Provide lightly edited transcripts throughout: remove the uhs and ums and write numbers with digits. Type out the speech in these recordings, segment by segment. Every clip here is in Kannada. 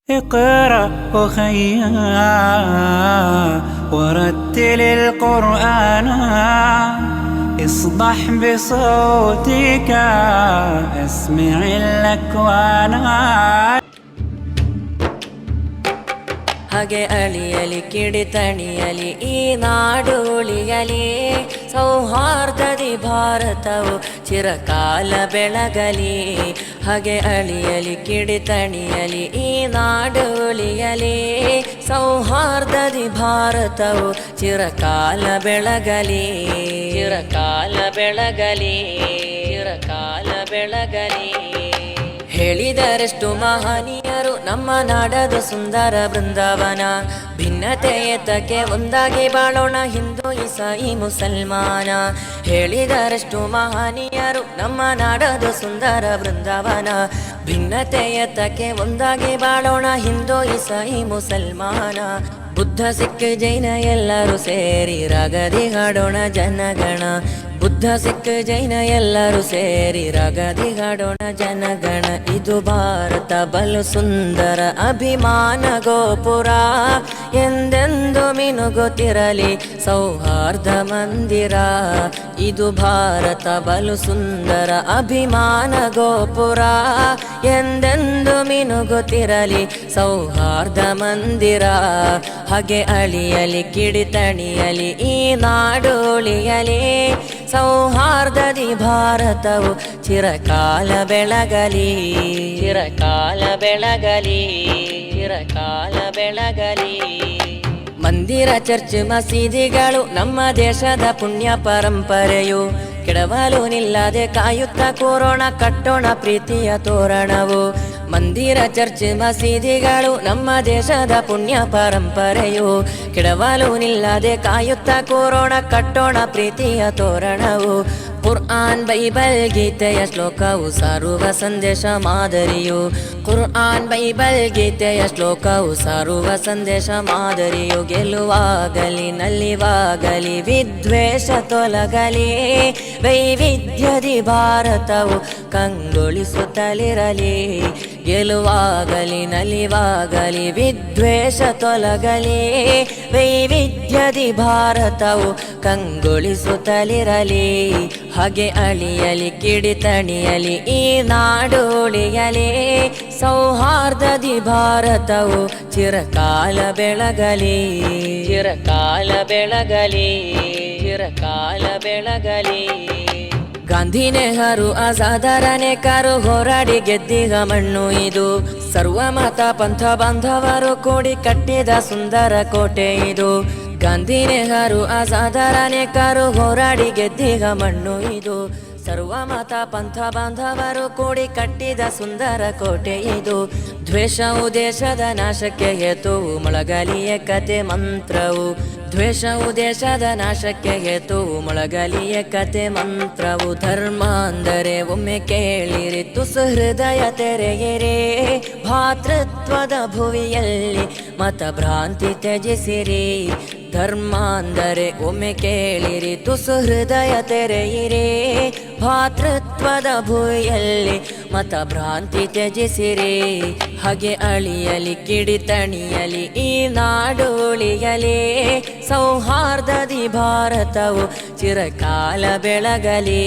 اقرأ أخيا ورتل القرآن اصبح بصوتك اسمع الأكوان. ಹಾಗೆ ಅಳಿಯಲಿ ಕಿಡಿತಣಿಯಲಿ ಈ ನಾಡು ಉಳಿಯಲಿ, ಸೌಹಾರ್ದದಿ ಭಾರತವು ಚಿರಕಾಲ ಬೆಳಗಲಿ. ಹಾಗೆ ಅಳಿಯಲಿ ಕಿಡಿತಣಿಯಲಿ ಈ ನಾಡು ಉಳಿಯಲಿ, ಸೌಹಾರ್ದದಿ ಭಾರತವು ಚಿರಕಾಲ ಬೆಳಗಲಿ. ಚಿರಕಾಲ ಬೆಳಗಲಿ, ಚಿರಕಾಲ ಬೆಳಗಲಿ. ಹೇಳಿದರೆಷ್ಟು ಮಹನೀಯರು ನಮ್ಮ ನಾಡದು ಸುಂದರ ಬೃಂದಾವನ. ಭಿನ್ನತೆ ಏತಕ್ಕೆ ಒಂದಾಗಿ ಬಾಳೋಣ ಹಿಂದೂ ಇಸಾಯಿ ಮುಸಲ್ಮಾನ. ಹೇಳಿದರೆಷ್ಟು ಮಹನೀಯರು ನಮ್ಮ ನಾಡದು ಸುಂದರ ಬೃಂದಾವನ. ಭಿನ್ನತೆ ಏತಕ್ಕೆ ಒಂದಾಗಿ ಬಾಳೋಣ ಹಿಂದೂ ಇಸಾಯಿ ಮುಸಲ್ಮಾನ. ಬುದ್ಧ ಸಿಖ್ ಜೈನ ಎಲ್ಲರೂ ಸೇರಿ ರಾಗದಿ ಹಾಡೋಣ ಜನಗಣ. ಬುದ್ಧ ಸಿಖ್ ಜೈನ ಎಲ್ಲರೂ ಸೇರಿ ರಾಗದಿ ಹಾಡೋಣ ಜನಗಣ. ಇದು ಭಾರತ ಬಲು ಸುಂದರ ಅಭಿಮಾನ ಗೋಪುರ, ಎಂದೆಂದು ಮಿನುಗುತ್ತಿರಲಿ ಸೌಹಾರ್ದ ಮಂದಿರ. ಇದು ಭಾರತ ಬಲು ಸುಂದರ ಅಭಿಮಾನ ಗೋಪುರ, ಎಂದೆಂದು ಮಿನುಗುತ್ತಿರಲಿ ಸೌಹಾರ್ದ ಮಂದಿರ. ಹಾಗೆ ಅಳಿಯಲಿ ಕಿಡಿತಣಿಯಲಿ ಈ ನಾಡು ಉಳಿಯಲಿ, ಸೌಹಾರ್ದದಿ ಭಾರತವು ಚಿರಕಾಲ ಬೆಳಗಲಿ. ಚಿರಕಾಲ ಬೆಳಗಲಿ, ಚಿರಕಾಲ ಬೆಳಗಲಿ. ಮಂದಿರ ಚರ್ಚ್ ಮಸೀದಿಗಳು ನಮ್ಮ ದೇಶದ ಪುಣ್ಯ ಪರಂಪರೆಯು, ಕೆಡವಲು ನಿಲ್ಲದೆ ಕಾಯುತ್ತ ಕೂರೋಣ ಕಟ್ಟೋಣ ಪ್ರೀತಿಯ ತೋರಣವು. ಮಂದಿರ ಚರ್ಚ್ ಮಸೀದಿಗಳು ನಮ್ಮ ದೇಶದ ಪುಣ್ಯ ಪರಂಪರೆಯು, ಕೆಡವಲು ನಿಲ್ಲದೆ ಕಾಯುತ್ತ ಕೂರೋಣ ಕಟ್ಟೋಣ ಪ್ರೀತಿಯ ತೋರಣವು. ಕುರ್ಆನ್ ಬೈಬಲ್ ಗೀತೆಯ ಶ್ಲೋಕವು ಸಾರುವ ಸಂದೇಶ ಮಾದರಿಯು. ಕುರ್ಆನ್ ಬೈಬಲ್ ಗೀತೆಯ ಶ್ಲೋಕವು ಸಾರುವ ಸಂದೇಶ ಮಾದರಿಯು. ಗೆಲುವಾಗಲಿ ನಲಿವಾಗಲಿ ವಿದ್ವೇಷ ತೊಲಗಲಿ, ವೈವಿಧ್ಯದಿ ಭಾರತವು ಕಂಗೊಳಿಸುತ್ತಲಿರಲಿ. ಗೆಲುವಾಗಲಿ ನಲಿವಾಗಲಿ ವಿದ್ವೇಷ ತೊಲಗಲಿ, ವೈವಿಧ್ಯದಿ ಭಾರತವು ಕಂಗೊಳಿಸುತ್ತಲಿರಲಿ. ಹಾಗೆ ಅಳಿಯಲಿ ಕಿಡಿತಣಿಯಲಿ ಈ ನಾಡು ಉಳಿಯಲಿ, ಸೌಹಾರ್ದದಿ ಭಾರತವು ಚಿರಕಾಲ ಬೆಳಗಲಿ. ಚಿರಕಾಲ ಬೆಳಗಲಿ, ಚಿರಕಾಲ ಬೆಳಗಲಿ. ಗಾಂಧಿ ನೆಹರು ಆಜಾದರ ಅನೇಕರು ಹೋರಾಡಿ ಗೆದ್ದಿಗ ಮಣ್ಣು ಇದು. ಸರ್ವಮತ ಪಂಥ ಬಾಂಧವರು ಕೂಡಿ ಕಟ್ಟಿದ ಸುಂದರ ಕೋಟೆ ಇದು. ಗಾಂಧಿ ನೆಹರು ಆಜಾದರ ಅನೇಕರು ಹೋರಾಡಿ ಗೆದ್ದಿಗ ಮಣ್ಣು ಇದು. ಸರ್ವಮತ ಪಂಥ ಬಾಂಧವರು ಕೂಡಿ ಕಟ್ಟಿದ ಸುಂದರ ಕೋಟೆ ಇದು. ದ್ವೇಷವು ದೇಶದ ನಾಶಕ್ಕೆ ಹೇತುವು, ಮೊಳಗಲಿ ಏಕತೆ ಮಂತ್ರವು. ದ್ವೇಷವು ದೇಶದ ನಾಶಕ್ಕೆ ಹೇತುವು, ಮೊಳಗಲಿ ಏಕತೆ ಮಂತ್ರವು. ಧರ್ಮ ಅಂದರೆ ಒಮ್ಮೆ ಕೇಳಿರಿ, ತುಸು ಹೃದಯ ತೆರೆಯಿರಿ. ಭಾತೃತ್ವದ ಭುವಿಯಲ್ಲಿ ಮತ ಭ್ರಾಂತಿ ತ್ಯಜಿಸಿರಿ. ಧರ್ಮ ಅಂದರೆ ಒಮ್ಮೆ ಕೇಳಿರಿ, ತುಸು ಹೃದಯ ತೆರೆಯಿರಿ. ಭಾತೃತ್ವದ ಭುವಿಯಲ್ಲಿ ಮತ ಭ್ರಾಂತಿ ತ್ಯಜಿಸಿರಿ. ಹಾಗೆ ಅಳಿಯಲಿ ಕಿಡಿತಣಿಯಲಿ ಈ ನಾಡು ಉಳಿಯಲಿ, ಸೌಹಾರ್ದದಿ ಭಾರತವು ಚಿರಕಾಲ ಬೆಳಗಲಿ.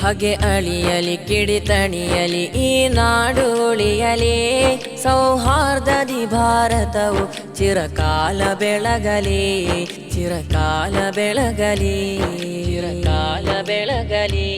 ಹಾಗೆ ಅಳಿಯಲಿ ಕಿಡಿತಣಿಯಲಿ ಈ ನಾಡು ಉಳಿಯಲಿ, ಸೌಹಾರ್ದದಿ ಭಾರತವು ಚಿರಕಾಲ ಬೆಳಗಲಿ. ಚಿರಕಾಲ ಬೆಳಗಲಿ, ಚಿರಕಾಲ ಬೆಳಗಲಿ.